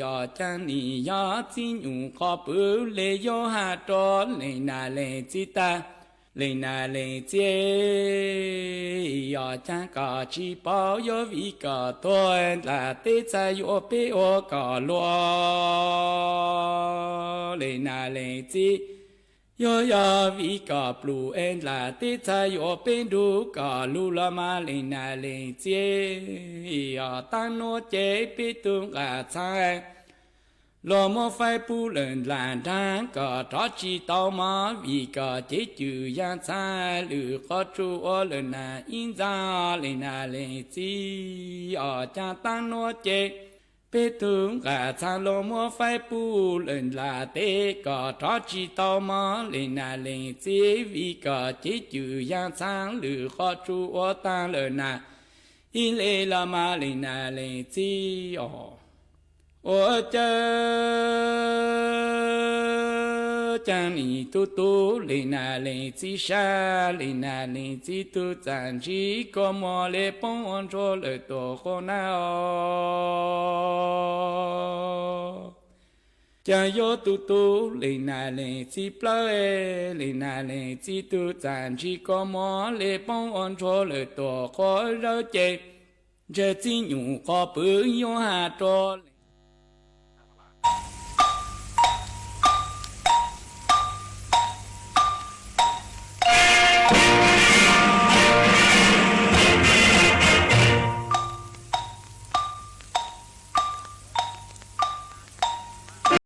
yo chan ni yo chính nhung có bự lệ yo ha cho lệ na lệ chi ta lệ na lệ chi yo chan cả chi bao yo vi cả tôi là tê cha yo pe o cả lo lệ na lệ chi yo ya vi cả blue en la tê cha yo pen du cả lu la ma lệ na lệ chi yo tan no chế pe tung cả cha lo mo phai pu lần làn đan cả đó chỉ tao mà vì cả chế chữ yang cha lử có chu ở lần na in ra lệ na lệ chi ở cha tan no chế bê tướng cả cha lo mo phai pu lần là tê cả đó chỉ tao mà lên na lên chế vì cả chế chữ yang sang lử khó chu ở ta lần na in lệ là mà lên na lên chế ở chẳng ni tu tu lên na lên chế sa lên na lên chế tu chẳng chỉ có mò lệ bông on cho lời tổ khó nào chẳng yo tu tu lên na lên chế plei lên na lên chế tu chẳng chỉ có mò lệ bông on cho lời tổ khó rau chè chế chỉ nhung có bự yo hà cho